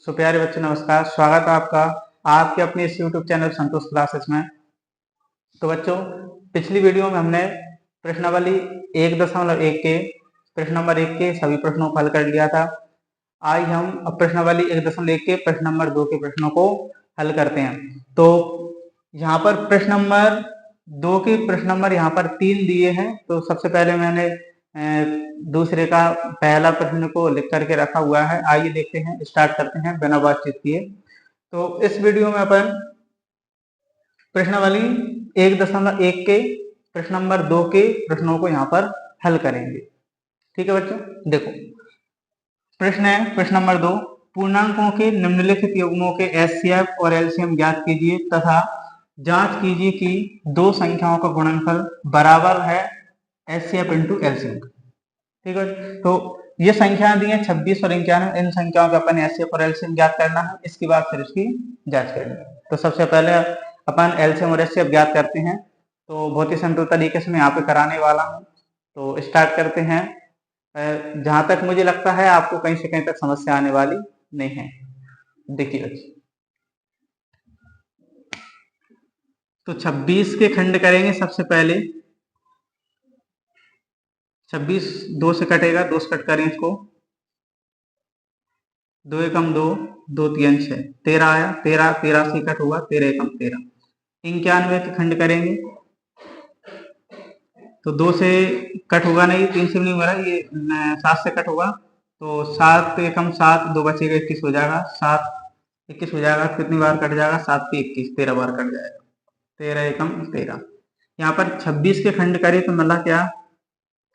सो प्यारे बच्चों नमस्कार, स्वागत है आपका आपके अपने इस यूट्यूब चैनल संतोष क्लासेस में। तो बच्चों, पिछली वीडियो में हमने प्रश्नावली 1.1 के प्रश्न नंबर 1 के सभी प्रश्नों को हल कर लिया था। आज हम अब प्रश्नावली 1.1 के प्रश्न नंबर 2 के प्रश्नों को हल करते हैं। तो यहाँ पर प्रश्न नंबर 2 के प्रश्न नंबर यहाँ पर 3 दिए हैं। तो सबसे पहले मैंने दूसरे का पहला प्रश्न को लिख करके रखा हुआ है। आइए देखते हैं, स्टार्ट करते हैं बिना बातचीत किए। तो इस वीडियो में अपन प्रश्नावली 1.1 के प्रश्न नंबर 2 के प्रश्नों को यहाँ पर हल करेंगे। ठीक है बच्चों, देखो प्रश्न है प्रश्न नंबर 2, पूर्णांकों के निम्नलिखित युग्मों के एचसीएफ और एलसीएम ज्ञात कीजिए तथा जांच कीजिए कि दो संख्याओं का गुणनफल बराबर है एचसीएफ इंटू एलसीएम। ठीक है, तो ये संख्याएं दी हैं 26 और 91। इन संख्याओं का अपन एचसीएफ और एलसीएम ज्ञात करना है, इसके बाद फिर इसकी जांच करनी है। तो सबसे पहले अपन एलसीएम और एचसीएफ ज्ञात करते हैं। तो बहुत ही सिंपल तरीके से मैं यहाँ पे कराने वाला हूँ। तो स्टार्ट करते हैं। जहां तक मुझे लगता है आपको कहीं से कहीं तक समस्या आने वाली नहीं है। देखिए तो 26 के खंड करेंगे। सबसे पहले 26 2 से कटेगा, 2 से कट करें इसको, 2 एकम 2, 2 3 6, 13 आया, 13 13 से कट हुआ, 13 एकम 13। 91 के खंड करेंगे तो 2 से कट होगा नहीं, 3 से भी नहीं हो रहा, ये 7 से कट होगा। तो 7 एकम 7, 2 बचेगा, 21 हो जाएगा। 7 21 हो जाएगा, कितनी बार कट जाएगा? 7 पे 21, 13 बार कट जाएगा। 13 एकम 13। यहाँ पर 26 के खंड करे तो मिला क्या?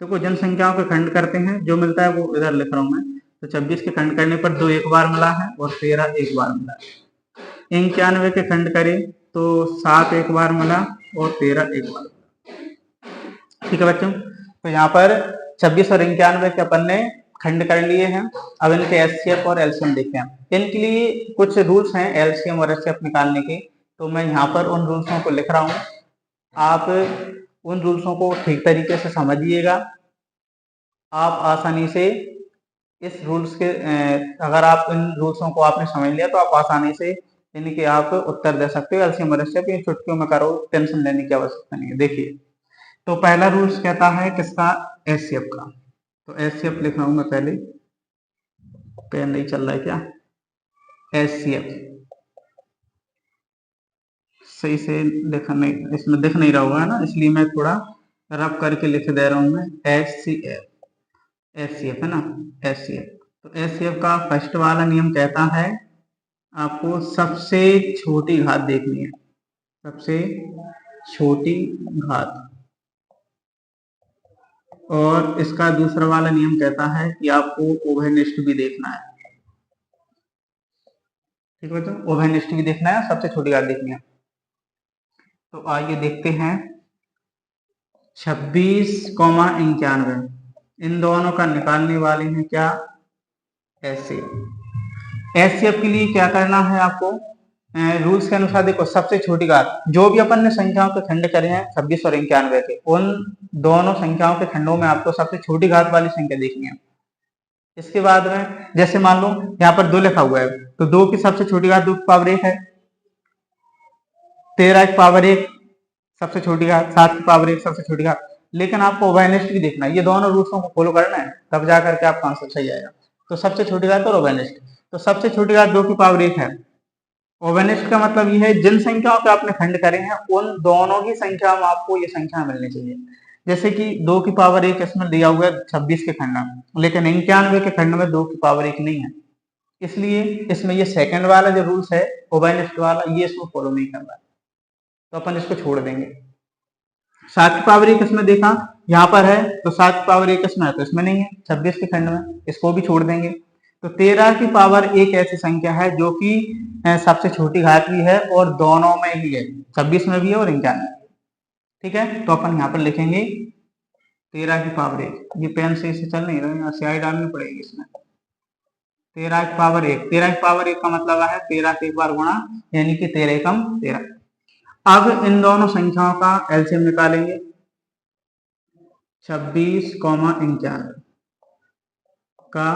देखो जनसंख्याओं के खंड करते हैं, जो मिलता है वो इधर लिख रहा हूं मैं। तो 26 के खंड करने पर 2 एक बार मिला है और 13 एक बार मिला है। 91 के खंड करें तो 7 एक बार मिला और 13 एक बार। ठीक है बच्चों, तो यहाँ पर 26 और 91 के अपन ने खंड कर लिए हैं। अब इनके एचसीएफ और एलसीएम देखते हैं। इनके लिए कुछ रूल्स हैं एलसीएम और एचसीएफ निकालने के, तो मैं यहाँ पर उन रूल्सों को लिख रहा हूँ। आप उन रूल्सों को ठीक तरीके से समझिएगा। आप आसानी से इस रूल्स के अगर आप इन रूल्सों को आपने समझ लिया तो आप आसानी से इनके आप उत्तर दे सकते हो। एलसीएम और एचसीएफ ये चुटकियों में करो, टेंशन लेने की आवश्यकता नहीं है। देखिए, तो पहला रूल्स कहता है किसका? एचसीएफ का। तो एचसीएफ लिख रहा हूं मैं पहले, पेन नहीं चल रहा है क्या? एचसीएफ सही से लिखा नहीं, इसमें दिख नहीं रहा होगा ना, इसलिए मैं थोड़ा रब करके लिख दे रहा हूं मैं। एचसीएफ, एचसीएफ है ना, एचसीएफ। तो एचसीएफ का फर्स्ट वाला नियम कहता है आपको सबसे छोटी घात देखनी है, सबसे छोटी घात। और इसका दूसरा वाला नियम कहता है कि आपको ओवरनिस्ट भी देखना है। ठीक है बच्चों, ओवरनिस्ट भी देखना है, सबसे छोटी घात देखनी है। तो आइए देखते हैं 26,91, इन दोनों का निकालने वाले हैं क्या? एचसीएफ। एचसीएफ के लिए क्या करना है आपको? रूल्स के अनुसार देखो, सबसे छोटी घात जो भी अपन ने संख्याओं के खंड करे हैं 26 और 91 के, उन दोनों संख्याओं के खंडों में आपको सबसे छोटी घात वाली संख्या देखनी है। इसके बाद में जैसे मान लो यहाँ पर 2 लिखा हुआ है, तो 2 की सबसे छोटी घात 2 की पावर 1 है। 13 की पावर 1 सबसे छोटी घात, 7 की पावर 1 सबसे छोटी घात। लेकिन आपको ओवरनिस्ट भी देखना है, ये दोनों रूल्सों को फॉलो करना है, तब जाकर के आपका आंसर सही आएगा। तो सबसे छोटी घात और ओवरनिस्ट। तो सबसे छोटी घात 2 की पावर 1 है। ओवरनिस्ट का मतलब ये है जिन संख्याओं पे आपने खंड करे हैं उन दोनों की संख्या में आपको ये संख्या मिलनी चाहिए। जैसे कि 2 की पावर 1 इसमें दिया हुआ है 26 के खंड में, लेकिन 91 के खंड में 2 की पावर 1 नहीं है, इसलिए इसमें ये सेकंड वाला जो रूल्स है ओवरनिस्ट वाला, ये इसको फॉलो नहीं कर रहा है, तो अपन इसको छोड़ देंगे। 7 की पावर 1 इसमें देखा यहाँ पर है, तो 7 की पावर 1 इसमें है, तो इसमें नहीं है 26 के खंड में, इसको भी छोड़ देंगे। तो 13 की पावर 1 ऐसी संख्या है जो कि सबसे छोटी घात भी है और दोनों में ही है, 26 में भी है और 91 में। ठीक है, तो अपन यहाँ पर लिखेंगे 13 की पावर 1। ये पेन से इसे चल नहीं रहा, स्याही डालनी पड़ेगी इसमें। 13 की पावर 1, 13 की पावर 1 का मतलब है 13 के एक बार गुणा, यानी कि 13 एकम 13। अब इन दोनों संख्याओं का एलसीएम निकालेंगे। 26,91 का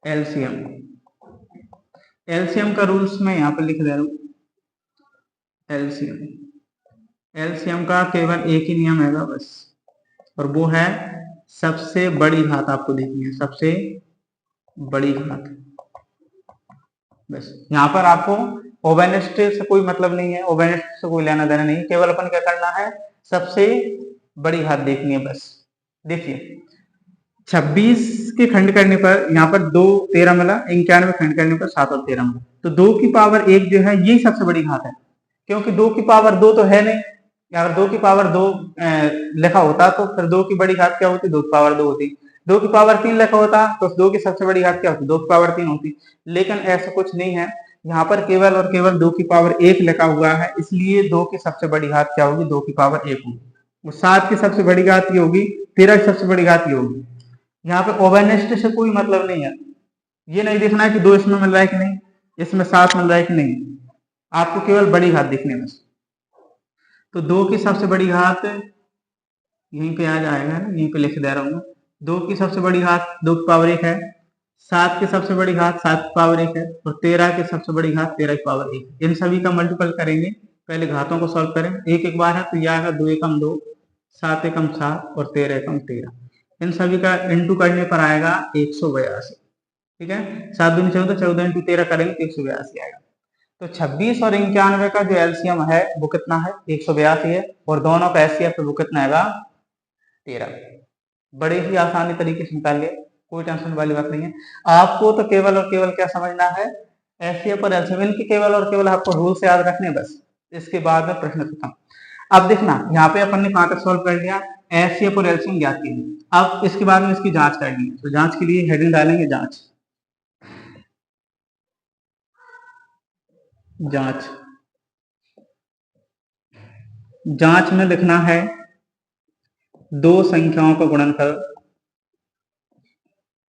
एलसीएम एलसीएम का रूल्स मैं यहाँ पर लिख दे रहा हूँ। एलसीएम एलसीएम का केवल एक ही नियम है बस, और वो है सबसे बड़ी घात आपको देखनी है, सबसे बड़ी घात। बस यहाँ पर आपको ओवेनिस्ट से कोई मतलब नहीं है, ओवेनिस्ट से कोई लेना देना नहीं, केवल अपन क्या करना है, सबसे बड़ी घात देखनी है बस। देखिए 26 के खंड करने पर यहाँ पर 2 13 मिला, 91 खंड करने पर 7 और 13 मिला, तो 2 की पावर 1 जो है यही सबसे बड़ी घात है, क्योंकि 2 की पावर 2 तो है नहीं। अगर 2 की पावर 2 लिखा होता तो फिर 2 की बड़ी घात क्या होती, 2 की पावर 2 होती। 2 की पावर 3 लिखा होता तो 2 की सबसे बड़ी घात क्या होती, 2 की पावर 3 होती। लेकिन ऐसा कुछ नहीं है, यहाँ पर केवल और केवल 2 की पावर 1 लिखा हुआ है, इसलिए 2 की सबसे बड़ी घात क्या होगी, 2 की पावर 1 होगी। 7 की सबसे बड़ी घात ये होगी, 13 की सबसे बड़ी घात ये होगी। यहाँ पे ओवेनिस्ट से कोई मतलब नहीं है, ये नहीं देखना है कि 2 इसमें मिल रहा है कि नहीं, इसमें 7 मिल रहा है कि नहीं, आपको केवल बड़ी घात देखनी है बस। तो 2 की सबसे बड़ी घात यहीं पे आ जाएगा ना, यहीं पे लिख दे रहा हूँ। 2 की सबसे बड़ी घात 2 की पावर 1 है, 7 की सबसे बड़ी घात 7 की पावर 1 है, और 13 की सबसे बड़ी घात 13 की पावर 1 है। इन सभी का मल्टीपल करेंगे, पहले घातों को सॉल्व करें, एक एक बार है तो यह आएगा 2 एकम 2, 7 एकम 7 और 13 एकम 13। इन सभी का इंटू करने पर आएगा 182। ठीक है, 7 दूनी 14, 14 इंटू 13 करेंगे तो 182 आएगा। तो 26 और 91 का जो एलसीएम है वो कितना है, 182 है, और दोनों का एचसीएफ वो कितना है, 13। बड़े ही आसानी तरीके से निकाल लिए, कोई टेंशन वाली बात नहीं है। आपको तो केवल और केवल क्या समझना है, एचसीएफ और एलसीएम, इनके केवल और केवल आपको रूल से याद रखने बस, इसके बाद में प्रश्न खत्म। अब देखना यहाँ पे अपन ने कहाँ तक सॉल्व कर लिया, एचसीएफ और एलसीएम ज्ञात कीजिए। अब इसके बाद में इसकी जांच करनी है, तो जांच के लिए हेडिंग डालेंगे जांच। जांच जांच में लिखना है दो संख्याओं का गुणनफल,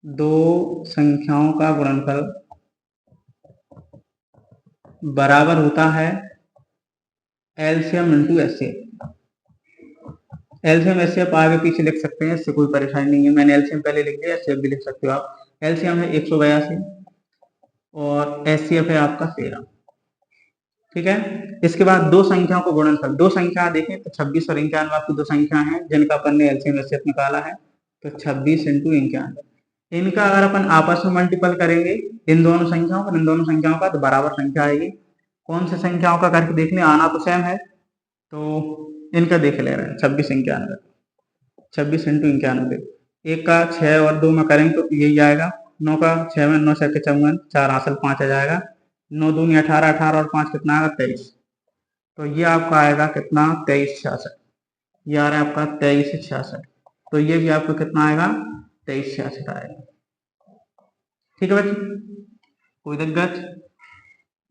दो संख्याओं का गुणनफल बराबर होता है LCM into HCF. LCM HCF आगे पीछे लिख सकते हैं, इससे कोई परेशानी नहीं है, मैंने एलसीएम पहले लिख दिया, एचसीएफ भी लिख सकते हो आप। एलसीएम है 182 और एचसीएफ है आपका 13। ठीक है, इसके बाद दो संख्याओं को गुणनफल, दो संख्या देखें तो 26 और 91 आपकी दो संख्या हैं जिनका अपन ने एलसीएम एचसीएफ निकाला है, तो 26 इंटू 91। इनका अगर अपन आपस में मल्टीपल करेंगे, इन दोनों संख्याओं का, इन दोनों संख्याओं का, तो बराबर संख्या आएगी। कौन सी संख्याओं का करके देख लें, आना तो सेम है, तो इनका देख ले रहे हैं 26 91, 26 इंटू 91, एक का 6 और 2 में करेंगे तो यही आएगा, 9 का 6 में 9 6 54, 4 हासिल 5 आ जाएगा, 9 दूनी 18, 18 और 5 कितना आएगा 23, तो ये आपका आएगा कितना 2366, ये आ रहा है आपका 2366, तो ये भी आपको कितना आएगा 2366 आएगा। ठीक है बच्चे, कोई दिक्कत,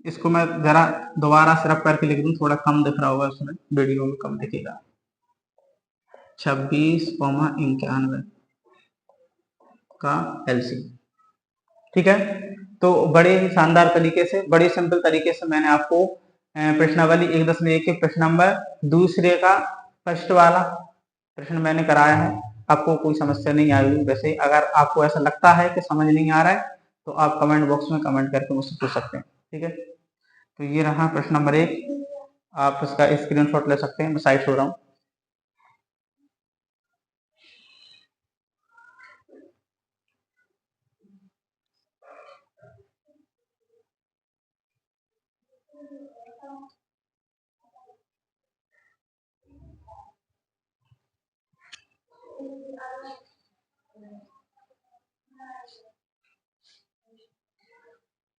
इसको मैं जरा दोबारा सिर्फ करके लिख दूं, थोड़ा कम दिख रहा होगा उसमें, वीडियो में कम दिखेगा। 26,91 का एलसीएम। ठीक है, तो बड़े ही शानदार तरीके से, बड़े सिंपल तरीके से मैंने आपको प्रश्नावली 1.1 के प्रश्न नंबर दूसरे का फर्स्ट वाला प्रश्न मैंने कराया है। आपको कोई समस्या नहीं आई, वैसे अगर आपको ऐसा लगता है कि समझ नहीं आ रहा है तो आप कमेंट बॉक्स में कमेंट करके मुझसे पूछ सकते हैं। ठीक है, तो ये रहा प्रश्न नंबर 1, आप इसका स्क्रीनशॉट ले सकते हैं, मैं साइड हो रहा हूँ।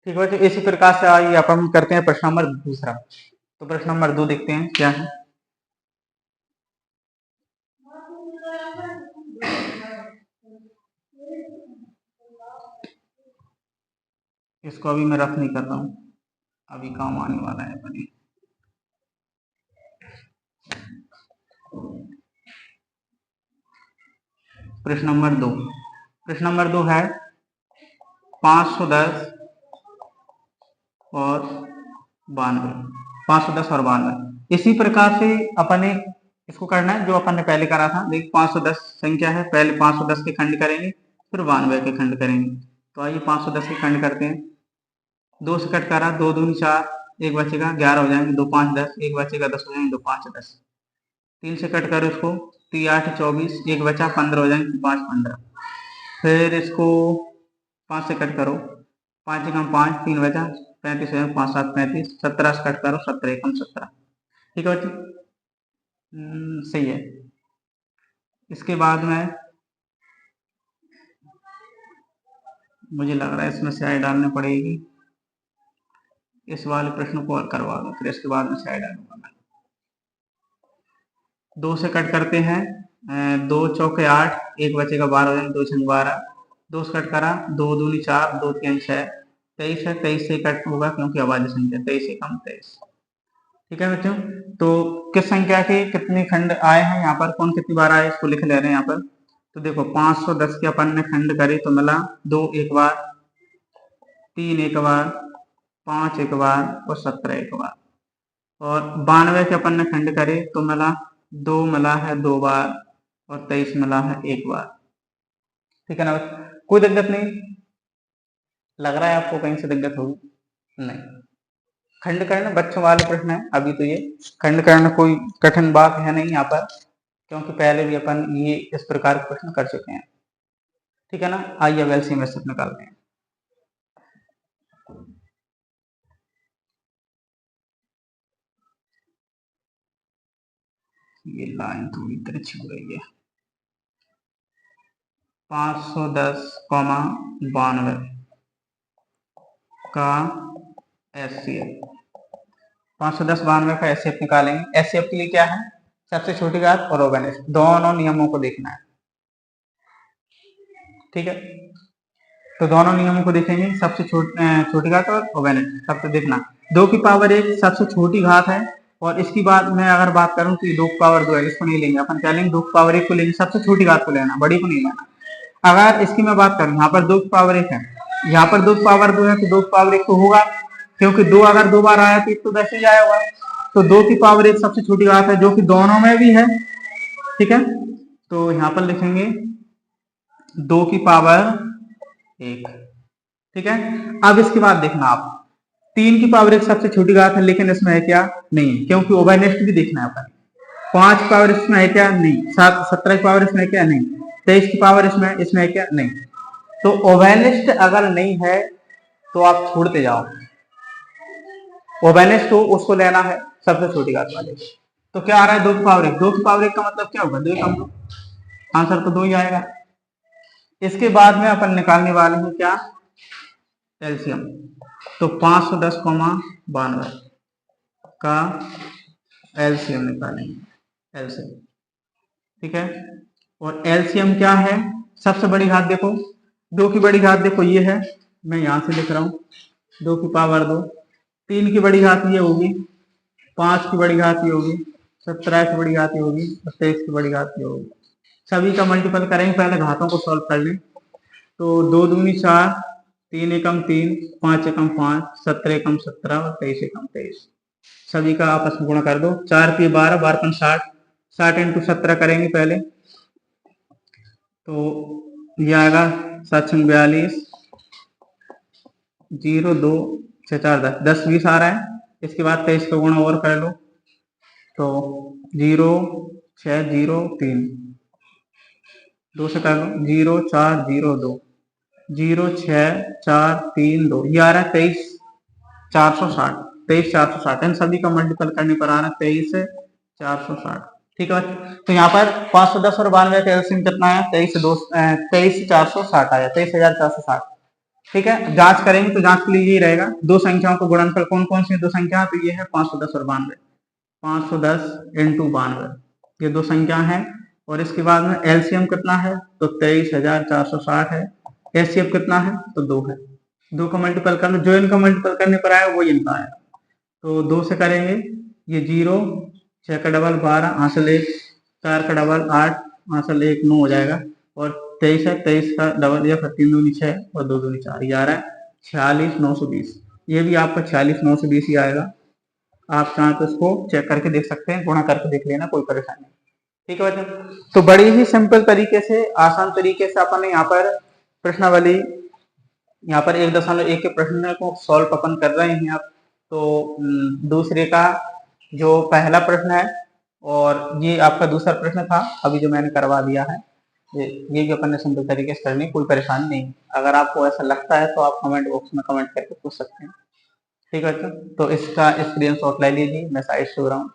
ठीक है, तो इसी प्रकार से आइए अब हम करते हैं प्रश्न नंबर दूसरा। तो प्रश्न नंबर 2 देखते हैं क्या है। इसको अभी मैं रफ नहीं कर रहा हूँ, अभी काम आने वाला है अपने। प्रश्न नंबर 2, प्रश्न नंबर 2 है 510 और 92, 510 और 92। इसी प्रकार से अपन ने इसको करना है जो अपन ने पहले करा था। देखिए 510 संख्या है, पहले 510 के खंड करेंगे, फिर 92 के खंड करेंगे। तो आइए 510 के खंड करते हैं। 2 से कट करा, 2 दूनी 4, 1 बचेगा, 11 हो जाएंगे, 2 5 10, 1 बचेगा, 10 हो जाएंगे, 2 5 10। 3 से कट करो इसको, 3 8 24, 1 बचा, 15 हो जाएंगे, 5 15। फिर इसको 5 से कट करो, 5 एकम 5, 3 बचा, 35 हो जाएंगे, 5 7 35, 17 से कट करो, 17 एकम 17। ठीक है बच्चों, सही है। इसके बाद में मुझे लग रहा है इसमें स्याही डालनी पड़ेगी, इस वाले प्रश्न को करवा दो, फिर इसके बाद में स्याही डालूंगा मैं। 2 से कट करते हैं, 2 चौके 8, 1 बचेगा, 12 हो जाएंगे, 2 छंग 12, 2 से कट करा, 2 दूनी 4, 2 3 6, 23 है, 23 से कट होगा क्योंकि अभाज्य संख्या, 23 एकम 23। ठीक है बच्चों, तो किस संख्या के कितने खंड आए हैं यहाँ पर, कौन कितनी बार आए इसको लिख ले रहे हैं यहाँ पर। तो देखो 510 के अपन ने खंड करे तो मिला 2 एक बार, 3 एक बार, 5 एक बार और 17 एक बार। और 92 के अपन ने खंड करे तो मिला 2 मिला है 2 बार और 23 मिला है 1 बार। ठीक है ना, कोई दिक्कत नहीं लग रहा है आपको, कहीं से दिक्कत होगी नहीं। खंड करना बच्चों वाले प्रश्न है, अभी तो ये खंड करना कोई कठिन बात है नहीं यहाँ पर, क्योंकि पहले भी अपन ये इस प्रकार के प्रश्न कर चुके हैं। ठीक है ना, आइए अब एलसीएम निकालते हैं। ये लाइन थोड़ी तिरछी हो रही है। 510,92 का एचसीएफ, 510 92 का एचसीएफ निकालेंगे। एचसीएफ के लिए क्या है, सबसे छोटी घात और ओवेनिस्ट, दोनों नियमों को देखना है। ठीक है, तो दोनों नियमों को देखेंगे, सबसे छोटी घात और ओवेनिस्ट। सबसे देखना 2 की पावर 1 सबसे छोटी घात है, और इसकी बात मैं अगर बात करूं तो 2 की पावर 2 है, इसको नहीं लेंगे अपन, क्या लेंगे 2 की पावर 1 को लेंगे, सबसे छोटी घात को लेना, बड़ी को नहीं लेना। अगर इसकी मैं बात करूं, यहाँ पर 2 की पावर 1 है, यहाँ पर 2 की पावर 2 है, तो 2 की पावर 1 तो होगा, क्योंकि 2 अगर 2 बार आया तो 1 तो वैसे ही आया होगा। तो 2 की पावर 1 सबसे छोटी घात है, जो कि दोनों में भी है। ठीक है, तो यहाँ पर लिखेंगे 2 की पावर 1। ठीक है, अब इसके बाद देखना आप, 3 की पावर 1 सबसे छोटी घात है, लेकिन इसमें है क्या, नहीं है, क्योंकि ओवरनेस्ट भी देखना है अपन। 5 की पावर इसमें है क्या, नहीं। 17 की पावर इसमें है क्या, नहीं। 23 की पावर इसमें है क्या, नहीं। तो ओवरनेस्ट अगर नहीं है तो आप छोड़ते जाओ, ओवेनिस्ट हो उसको लेना है सबसे छोटी घात वाले। तो क्या आ रहा है 2 की पावर 1, 2 की पावर 1 का मतलब क्या होगा, 2 कम 2, आंसर तो 2 ही आएगा। इसके बाद में अपन निकालने वाले हैं क्या, एलसीएम। तो 510,92 का एलसीएम निकालेंगे, एलसीएम। ठीक है, और एलसीएम क्या है, सबसे बड़ी घात देखो, 2 की बड़ी घात देखो ये है, मैं यहां से लिख रहा हूं 2 की पावर 2, 3 की बड़ी घात ये होगी, 5 की बड़ी घात ये होगी, 17 की बड़ी घात ये होगी, 23 की बड़ी घात ये होगी। सभी का मल्टीपल करेंगे, पहले घातों को सॉल्व कर लें। तो 2 दूनी 4, 3 एकम 3, 5 एकम 5, 17 एकम 17 और 23 एकम 23। सभी का आपस में गुणा कर दो, 4 पे 12, 12 पन 60, 60 इंटू 17 करेंगे पहले, तो ये आएगा 7 42, 0 2 6 4 10, 10 20 आ रहा है। इसके बाद 23 का गुणा और कर लो, तो 0 6 0 3, 2 से कर लो, 0 4 0 2, 0 6 4 3 2, ये आ रहा है 23 460, 23 460। इन सभी का मल्टीपल करने पर आ रहा है 23 460। ठीक है, तो यहाँ पर 510 और 92 का एलसीएम कितना है, 23 460 आया, 23,460। ठीक है, जांच करेंगे तो जांच के लिए यही रहेगा, दो संख्याओं को गुणनफल कौन कौन सी दो संख्या, तो ये है 510 और 92, 510 इंटू 92, ये दो संख्या है। और इसके बाद में एलसीएम कितना है, तो 23,460 है। एचसीएफ कितना है, तो 2 है, 2 का मल्टीपल कर लो, जो इनका मल्टीपल करने पर आया वो इनका आया। तो 2 से करेंगे, ये 0 6 का डबल 12, हासिल 1, 4 का डबल 8, हासिल 1 9 हो जाएगा। और 23 है, 23 का डबल या 3 दूनी 6 और 2 दूनी 4, ये आ रहा है 46,920। ये भी आपका 46,920 ही आएगा। आप चाहें तो इसको चेक करके देख सकते हैं, गुणा करके देख लेना, कोई परेशानी नहीं। ठीक है बच्चों, तो बड़ी ही सिंपल तरीके से, आसान तरीके से अपन ने यहाँ पर प्रश्नावली यहाँ पर 1.1 के प्रश्न को सॉल्व अपन कर रहे हैं आप। तो दूसरे का जो पहला प्रश्न है और ये आपका दूसरा प्रश्न था अभी जो मैंने करवा दिया है, ये भी अपन ने सिंपल तरीके से करनी, कोई परेशानी नहीं। अगर आपको ऐसा लगता है तो आप कमेंट बॉक्स में कमेंट करके पूछ सकते हैं। ठीक है बच्चों, तो इसका स्क्रीनशॉट ले लीजिए, मैं साइड से हो रहा हूँ।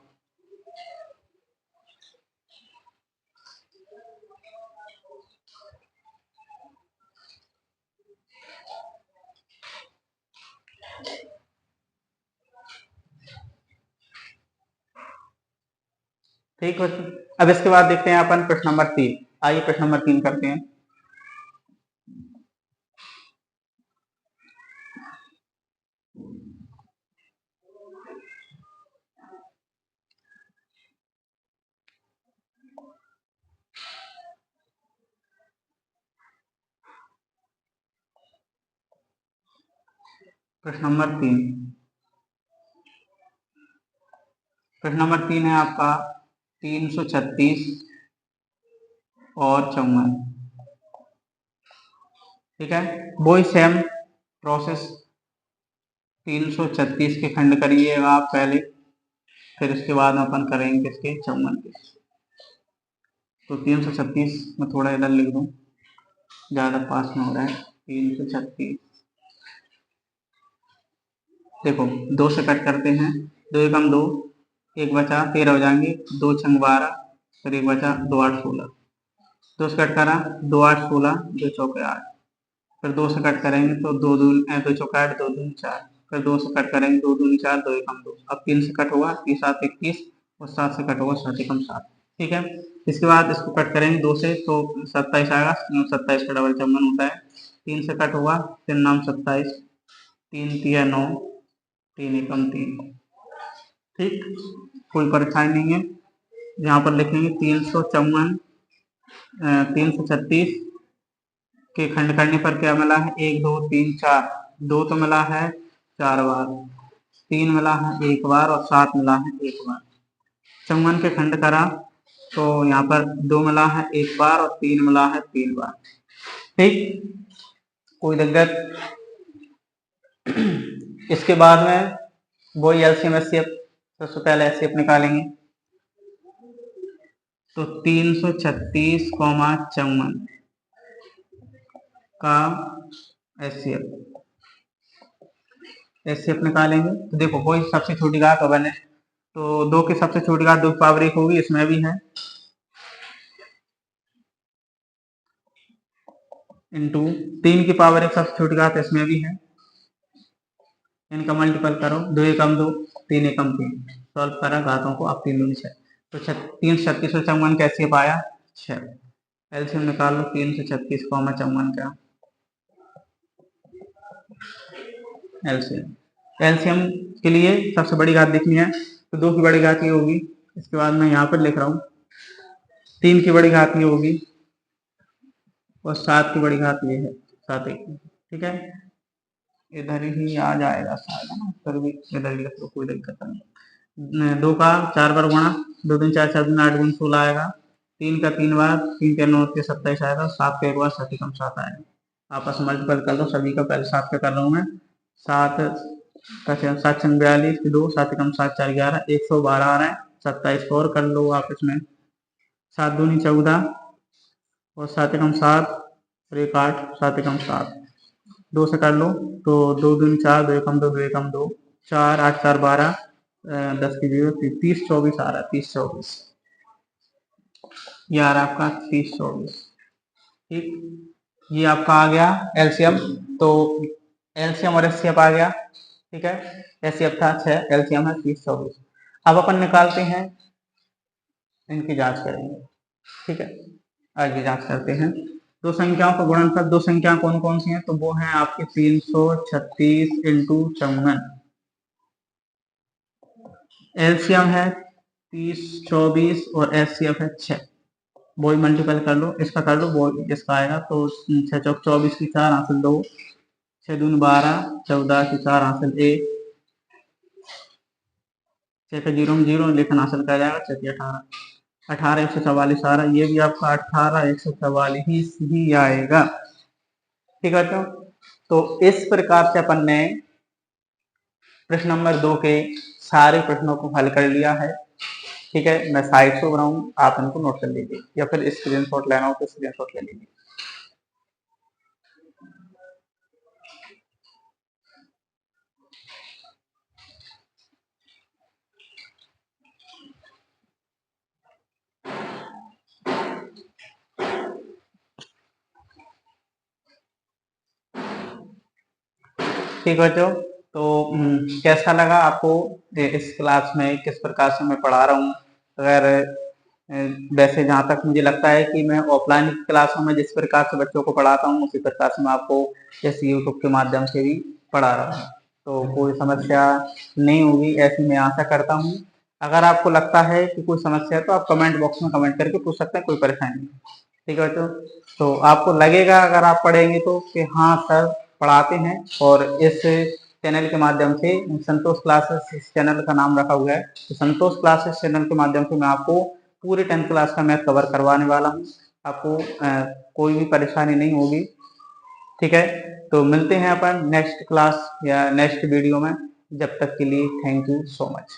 ठीक है, अब इसके बाद देखते हैं अपन प्रश्न नंबर 3। आइए प्रश्न नंबर 3 करते हैं। प्रश्न नंबर 3, प्रश्न नंबर 3 है आपका 336 और 54। ठीक है, वो ही सेम प्रोसेस 336 के खंड करिएगा आप पहले, फिर उसके बाद अपन करेंगे इसके 54 के। तो 336 में थोड़ा इधर लिख दूं, ज़्यादा पास में हो रहा है। 336, देखो 2 से कट करते हैं, 2 एकम 2, 1 बचा 13 हो जाएंगे, 2 छंग 12, फिर 1 बचा 2 8 16, 2 से कट करा 2 8 16, 2 चौके 8, फिर 2 से कट करेंगे तो 2 2 चौके 8, 2 दूनी 4, फिर 2 से कट करेंगे 2 दूनी 4, 2 एकम 2। अब 3 से कट होगा 3 7 21 और 7 से कट होगा 7 एकम 7। ठीक है, इसके बाद इसको कट करेंगे 2 से तो 27 आएगा, 27 का डबल चौवन होता है। 3 से कट होगा 3 नाम 27, 3 तिया 9, 3 एकम 3। ठीक, कोई परेशानी नहीं है। यहाँ पर लिखेंगे 354 336 के खंड करने पर क्या मिला है, 1 2 3 4, 2 तो मिला है 4 बार, 3 मिला है 1 बार और 7 मिला है 1 बार। 54 के खंड करा तो यहाँ पर 2 मिला है 1 बार और 3 मिला है 3 बार। ठीक, कोई दिक्कत। इसके बाद में वही एलसीएम एचसीएफ, सबसे पहले एचसीएफ निकालेंगे। तो 336, 54 का एचसीएफ निकालेंगे। तो देखो वही सबसे छोटी घात अपन है, तो 2 की सबसे छोटी घात 2 की पावर 1 होगी, इसमें भी है, इंटू 3 की पावर 1 सबसे छोटी घात इसमें भी है, इनका मल्टीपल करो, 2 एकम 2, 3 एकम 3, सॉल्व करा घातों को, अब 3 दूनी 6, तो 336 और 54 कैसे पाया 6। एलसीएम निकाल लो 336, 54 का एलसीएम। एलसीएम के लिए सबसे बड़ी घात देखनी है, तो 2 की बड़ी घात ये होगी, इसके बाद मैं यहाँ पर लिख रहा हूँ 3 की बड़ी घात ये होगी और 7 की बड़ी घात ये है 7 1। ठीक है, इधर ही आ जाएगा शायद ना, फिर भी इधर लिख लो, कोई दिक्कत नहीं। 2 का 4 बार गुणा, 2 3 4 4 8 गुण 16 आएगा, 3 का 3 बार, 3 के 9 के 27 आएगा, 7 का 1 बार 7 कम 7 आएगा। आपस में मल्टीपल कर लो सभी का, पहले 7 का कर रहा हूँ मैं, 7 का 7 छंग 42, 2 7 कम 7 4 11, 112 आ रहा है, 27 और कर लो आपस में, 7 दूनी 14 और 7 कम 7 और 1 8, 7 कम 7, 2 से कर लो तो 2 दूनी 4, 2 एकम 2, 2 एकम 2, 4 8 4 12, 10 की 0, 30 24 आ रहा है, 30 24 ये आ रहा है आपका 30 24। ठीक, ये आपका आ गया एलसीएम। तो एलसीएम और एचसीएफ आ गया। ठीक है, एचसीएफ था 6, एलसीएम है 30 24। अब अपन निकालते हैं, इनकी जांच करेंगे। ठीक है, आगे जांच करते हैं। दो संख्याओं का गुणनफल, दो संख्या कौन कौन सी हैं, तो वो हैं आपके 336 इंटू 54। एलसीएम है 30 24 और एचसीएफ है 6। वही मल्टीपल कर लो, इसका कर लो, वो इसका आएगा तो 6 चौक 24 की 4 हासिल 2, 6 दून 12, 14 की 4 हासिल 1, 6 का 0 में 0 लेखन हासिल कर जाएगा, 6 18, 18 144 आ रहा, ये भी आपका 18 144 ही आएगा। ठीक है बच्चों, तो इस प्रकार से अपन ने प्रश्न नंबर 2 के सारे प्रश्नों को हल कर लिया है। ठीक है, मैं साइड शो बनाऊँ, आप इनको नोट कर लीजिए या फिर स्क्रीनशॉट लेना हो तो स्क्रीनशॉट ले लीजिए। ठीक बच्चों, तो कैसा लगा आपको इस क्लास में, किस प्रकार से मैं पढ़ा रहा हूँ? अगर वैसे जहाँ तक मुझे लगता है कि मैं ऑफलाइन क्लासों में जिस प्रकार से बच्चों को पढ़ाता हूँ उसी प्रकार से मैं आपको इस यूट्यूब के माध्यम से भी पढ़ा रहा हूँ, तो कोई समस्या नहीं होगी ऐसी मैं आशा करता हूँ। अगर आपको लगता है कि कोई समस्या है तो आप कमेंट बॉक्स में कमेंट करके पूछ सकते हैं, कोई परेशानी नहीं। ठीक है बच्चों, तो आपको लगेगा अगर आप पढ़ेंगे तो कि हाँ सर पढ़ाते हैं, और इस चैनल के माध्यम से, संतोष क्लासेस इस चैनल का नाम रखा हुआ है, तो संतोष क्लासेस चैनल के माध्यम से मैं आपको पूरे 10th क्लास का मैथ कवर करवाने वाला हूँ, आपको कोई भी परेशानी नहीं होगी। ठीक है, तो मिलते हैं अपन नेक्स्ट क्लास या नेक्स्ट वीडियो में, जब तक के लिए थैंक यू सो मच।